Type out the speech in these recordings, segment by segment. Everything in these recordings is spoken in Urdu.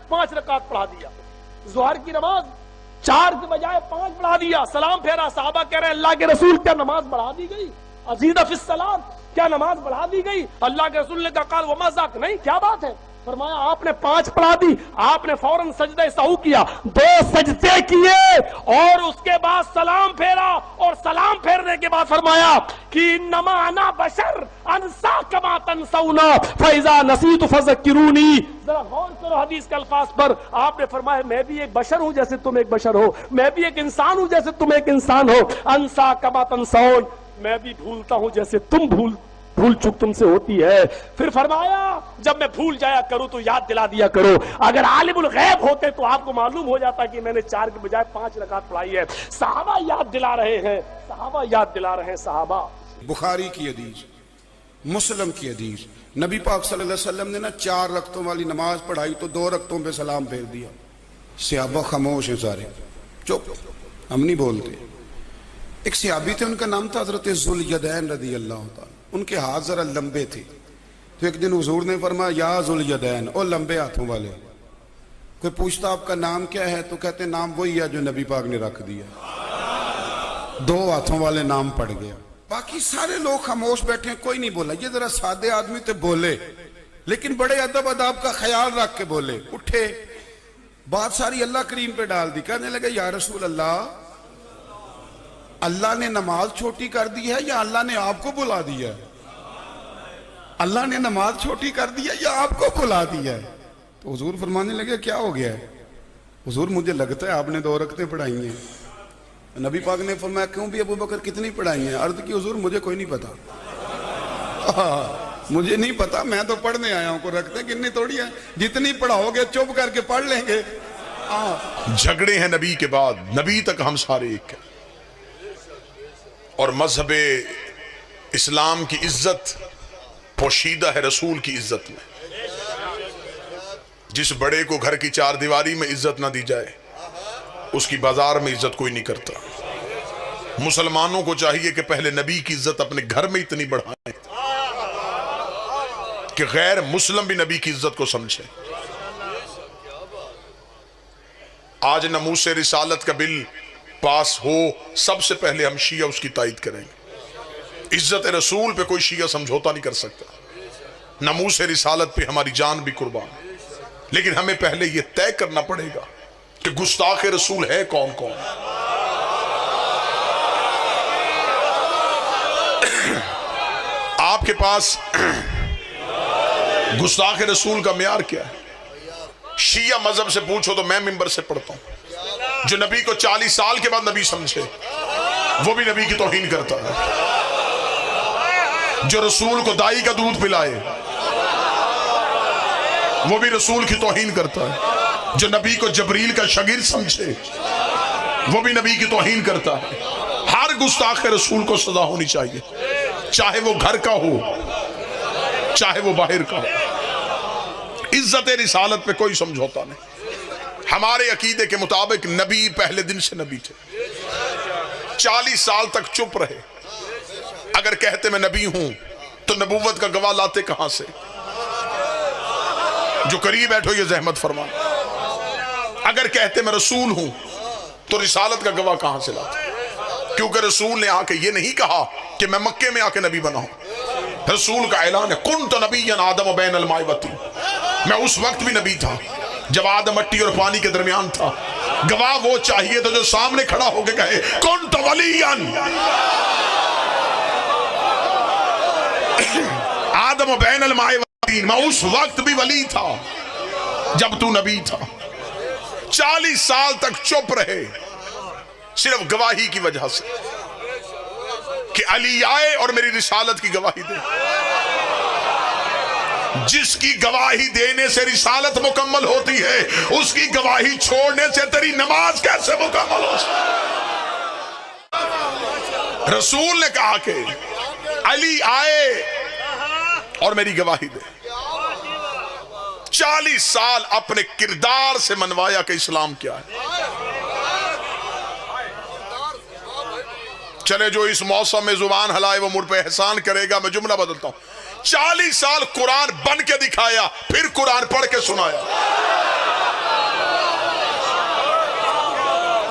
پانچ رکعت پڑھا دیا. ظہر کی نماز 4 کے بجائے 5 بڑھا دیا. سلام پھیرا. صحابہ کہہ رہے ہیں اللہ کے رسول کیا نماز بڑھا دی گئی؟ ازید فی الصلاۃ، کیا نماز بڑھا دی گئی؟ اللہ کے رسول نے کہا قال وما ذاک، نہیں کیا بات ہے؟ فرمایا آپ نے 5 پڑھا دی. آپ نے فوراً سجدہ سہو کیا، 2 سجدے کیے اور اس کے بعد سلام پھیرا. اور سلام پھیرنے کے بعد فرمایا کہ انما انا بشر انسا کما تنسون فاذا نسیت فذکرونی. ذرا غور کرو حدیث کے الفاظ پر. آپ نے فرمایا میں بھی ایک بشر ہوں جیسے تم ایک بشر ہو، میں بھی ایک انسان ہوں جیسے تم ایک انسان ہو. انسا کما تنسون، میں بھی بھولتا ہوں جیسے تم بھول چک تم سے ہوتی ہے. پھر فرمایا جب میں بھول جایا کروں تو یاد دلا دیا کرو. اگر عالم الغیب ہوتے تو آپ کو معلوم ہو جاتا کہ میں نے 4 کے بجائے 5 رکعت پڑھائی ہے. صحابہ یاد دلا رہے ہیں، صحابہ یاد دلا رہے ہیں. صحابہ بخاری کی حدیث، مسلم کی حدیث، نبی پاک صلی اللہ علیہ وسلم نے 4 رکعتوں والی نماز پڑھائی تو 2 رکعتوں پہ سلام پھیر دیا. صحابہ خاموش ہیں سارے، چپ، ہم نہیں بولتے. ایک صحابی تھے، ان کا نام تھا حضرت ذوالیدین رضی اللہ تعالی. ان کے ہاتھ ذرا لمبے تھے تو ایک دن حضور نے فرمایا یا ذوالیدین، او لمبے ہاتھوں والے. کوئی پوچھتا آپ کا نام کیا ہے تو کہتے نام وہی ہے جو نبی پاک نے رکھ دیا. 2 ہاتھوں والے نام پڑ گیا. باقی سارے لوگ خاموش بیٹھے ہیں، کوئی نہیں بولا. یہ ذرا سادے آدمی تھے، بولے لیکن بڑے ادب اداب کا خیال رکھ کے بولے. اٹھے، بات ساری اللہ کریم پہ ڈال دی. کہنے لگے یا رسول اللہ، اللہ نے نماز چھوٹی کر دی ہے یا اللہ نے آپ کو بلا دیا ہے؟ اللہ نے نماز چھوٹی کر دی ہے یا آپ کو بلا دیا ہے؟ تو حضور فرمانے لگے کیا ہو گیا ہے؟ حضور مجھے لگتا ہے آپ نے 2 رکعتیں پڑھائی ہیں. نبی پاک نے فرمایا کیوں بھی ابو بکر کتنی پڑھائی ہیں؟ عرض کی حضور مجھے کوئی نہیں پتا. مجھے نہیں پتا، میں تو پڑھنے آیا ہوں. کو رکھتے کتنی تھوڑی ہیں، جتنی پڑھاؤ گے چپ کر کے پڑھ لیں گے. جھگڑے ہیں نبی کے بعد، نبی تک ہم سارے ایک ہیں. اور مذہب اسلام کی عزت پوشیدہ ہے رسول کی عزت میں. جس بڑے کو گھر کی 4 دیواری میں عزت نہ دی جائے اس کی بازار میں عزت کوئی نہیں کرتا. مسلمانوں کو چاہیے کہ پہلے نبی کی عزت اپنے گھر میں اتنی بڑھائیں کہ غیر مسلم بھی نبی کی عزت کو سمجھیں. آج ناموس رسالت کا بل پاس ہو، سب سے پہلے ہم شیعہ اس کی تائید کریں گے. عزت رسول پہ کوئی شیعہ سمجھوتا نہیں کر سکتا. ناموس رسالت پہ ہماری جان بھی قربان. لیکن ہمیں پہلے یہ طے کرنا پڑے گا کہ گستاخ رسول ہے کون کون. آپ کے پاس گستاخ رسول کا معیار کیا ہے؟ شیعہ مذہب سے پوچھو تو میں منبر سے پڑھتا ہوں. جو نبی کو 40 سال کے بعد نبی سمجھے وہ بھی نبی کی توہین کرتا ہے. جو رسول کو دائی کا دودھ پلائے وہ بھی رسول کی توہین کرتا ہے. جو نبی کو جبریل کا شاگرد سمجھے وہ بھی نبی کی توہین کرتا ہے. ہر گستاخ رسول کو سزا ہونی چاہیے، چاہے وہ گھر کا ہو چاہے وہ باہر کا ہو. عزت رسالت پہ کوئی سمجھوتا نہیں. ہمارے عقیدے کے مطابق نبی پہلے دن سے نبی تھے. 40 سال تک چپ رہے. اگر کہتے میں نبی ہوں تو نبوت کا گواہ لاتے کہاں سے؟ جو قریب بیٹھو یہ زحمت فرما. اگر کہتے میں رسول ہوں تو رسالت کا گواہ کہاں سے لاتے؟ کیونکہ رسول نے آ کے یہ نہیں کہا کہ میں مکے میں آ کے نبی بنا ہوں. رسول کا اعلان ہے کنت نبیا آدم بین الماء والطین. میں اس وقت بھی نبی تھا جب آدم مٹی اور پانی کے درمیان تھا. گواہ وہ چاہیے تو جو سامنے کھڑا ہو کے کہے کنت ولیا آدم بین الماء والطین. میں اس وقت بھی ولی تھا جب تو نبی تھا. 40 سال تک چپ رہے صرف گواہی کی وجہ سے کہ علی آئے اور میری رسالت کی گواہی دے. جس کی گواہی دینے سے رسالت مکمل ہوتی ہے اس کی گواہی چھوڑنے سے تیری نماز کیسے مکمل ہو سکتی؟ رسول نے کہا کہ علی آئے اور میری گواہی دے. 40 سال اپنے کردار سے منوایا کہ اسلام کیا ہے. چلے جو اس موسم میں زبان ہلائے وہ مجھ پہ احسان کرے گا. میں جملہ بدلتا ہوں. 40 سال قرآن بن کے دکھایا، پھر قرآن پڑھ کے سنایا.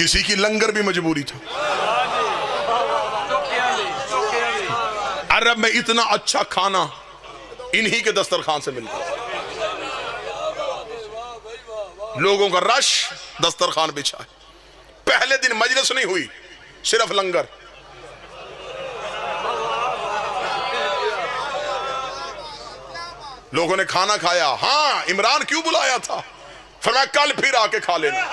کسی کی لنگر بھی مجبوری تھا. عرب میں اتنا اچھا کھانا انہی کے دسترخوان سے ملتا. لوگوں کا رش دسترخوان بچھا ہے. پہلے دن مجلس نہیں ہوئی، صرف لنگر. لوگوں نے کھانا کھایا. ہاں عمران کیوں بلایا تھا؟ فرمایا کل پھر آ کے کھا لینا.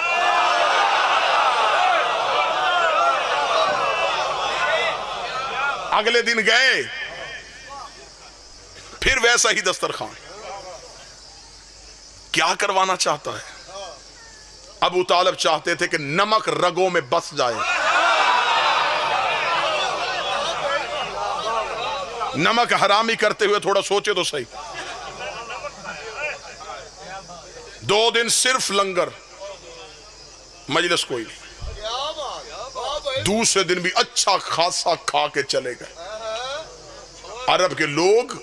اگلے دن گئے، پھر ویسا ہی دسترخوان. کیا کروانا چاہتا ہے؟ ابو طالب چاہتے تھے کہ نمک رگوں میں بس جائے. نمک حرامی کرتے ہوئے تھوڑا سوچے تو صحیح. 2 دن صرف لنگر، مجلس کوئی نہیں. دوسرے دن بھی اچھا خاصا کھا کے چلے گئے. عرب کے لوگ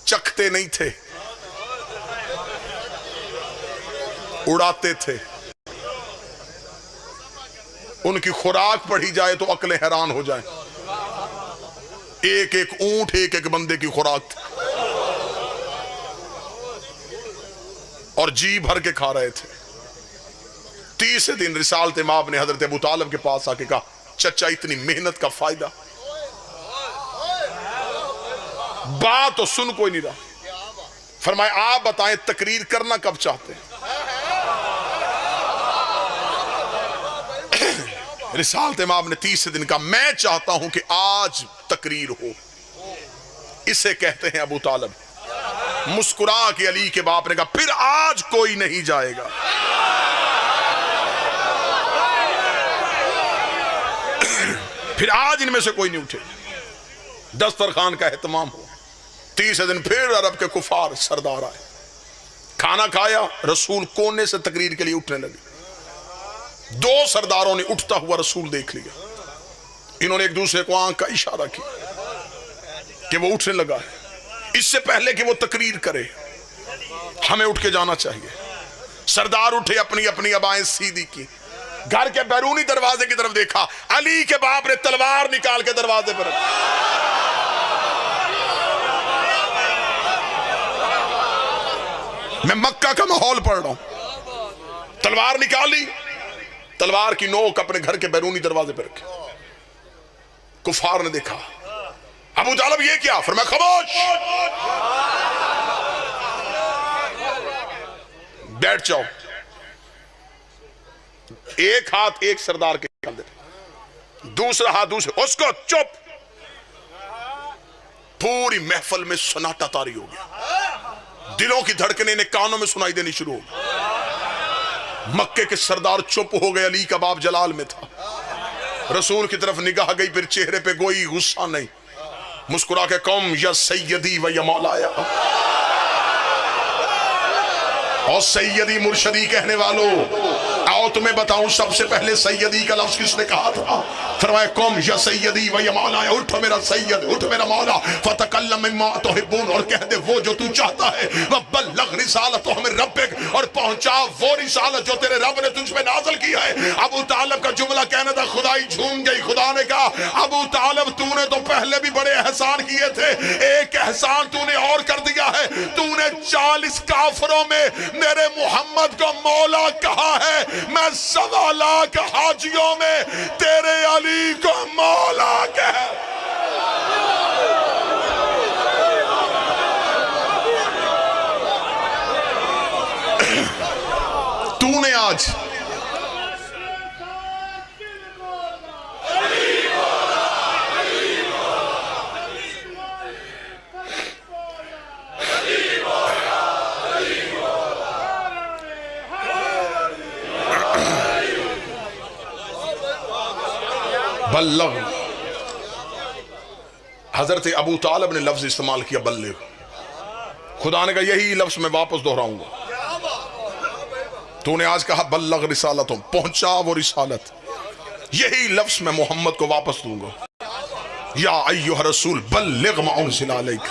چکھتے نہیں تھے، اڑاتے تھے. ان کی خوراک پڑھی جائے تو عقلیں حیران ہو جائیں. ایک ایک اونٹ ایک ایک بندے کی خوراک تھی اور جی بھر کے کھا رہے تھے. تیسرے دن رسالت مآب نے حضرت ابو طالب کے پاس آ کے کہا چچا اتنی محنت کا فائدہ؟ بات تو سن کوئی نہیں رہا. فرمایا آپ بتائیں تقریر کرنا کب چاہتے ہیں؟ رسالت مآب نے تیسرے دن کہا میں چاہتا ہوں کہ آج تقریر ہو. اسے کہتے ہیں ابو طالب. مسکرا کے علی کے باپ نے کہا پھر آج کوئی نہیں جائے گا. پھر آج ان میں سے کوئی نہیں اٹھے. دسترخوان کا اہتمام ہو. تیسرے دن پھر عرب کے کفار سردار آئے. کھانا کھایا، رسول کونے سے تقریر کے لیے اٹھنے لگے. 2 سرداروں نے اٹھتا ہوا رسول دیکھ لیا. انہوں نے ایک دوسرے کو آنکھ کا اشارہ کیا کہ وہ اٹھنے لگا ہے. اس سے پہلے کہ وہ تقریر کرے ہمیں اٹھ کے جانا چاہیے. سردار اٹھے، اپنی اپنی ابائیں سیدھی کی. گھر کے بیرونی دروازے کی طرف دیکھا. علی کے باپ نے تلوار نکال کے دروازے پر رکھی. میں مکہ کا ماحول پڑھ رہا ہوں. تلوار نکالی، تلوار کی نوک اپنے گھر کے بیرونی دروازے پر رکھی. کفار نے دیکھا. ابو طالب یہ کیا؟ فرمایا خاموش، بیٹھ جاؤ. ایک ہاتھ ایک سردار کے کندھے پہ، دوسرا ہاتھ دوسرے. اس کو چپ. پوری محفل میں سناٹا طاری ہو گیا. دلوں کی دھڑکنیں انہیں کانوں میں سنائی دینی شروع ہو گئی. مکے کے سردار چپ ہو گئے. علی کا باپ جلال میں تھا. رسول کی طرف نگاہ گئی، پھر چہرے پہ کوئی غصہ نہیں. مسکرا کے قوم یا سیدی و یا مولایا. اور سیدی مرشدی کہنے والوں آؤ تمہیں بتاؤں سب سے پہلے سیدی کا لفظ کس نے کہا تھا؟ فرمایا قوم یا سیدی و یا مولایا. اٹھو میرا سید، اٹھو میرا مولا. فتکلم مما تحبون، اور کہہ دے وہ جو تو چاہتا ہے. وبلغ رسالت من ربک، اور پہنچا وہ رسالت جو تیرے رب نے تجھ پہ نازل کیا ہے. ابو طالب کا جملہ کہنے تھا خدائی جھوم گئی. خدا نے کہا ابو طالب تو نے تو پہلے بھی بڑے احسان کیے تھے، ایک احسان تو نے اور کر دیا ہے. تو نے 40 کافروں میں میرے محمد کو مولا کہا ہے. میں 1.25 لاکھ حاجیوں میں تیرے علی کو مولا کہہ. تو نے آج بلغ. حضرت ابو طالب نے لفظ استعمال کیا بلغ. خدا نے کہا یہی لفظ میں واپس دہراؤں گا. تو نے آج کہا بلغ رسالتوں، پہنچا وہ رسالت. یہی لفظ میں محمد کو واپس دوں گا. یا ایھا رسول بلغ ما انزل علیک.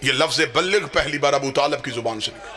یہ لفظ بلغ پہلی بار ابو طالب کی زبان سے نکلا.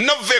90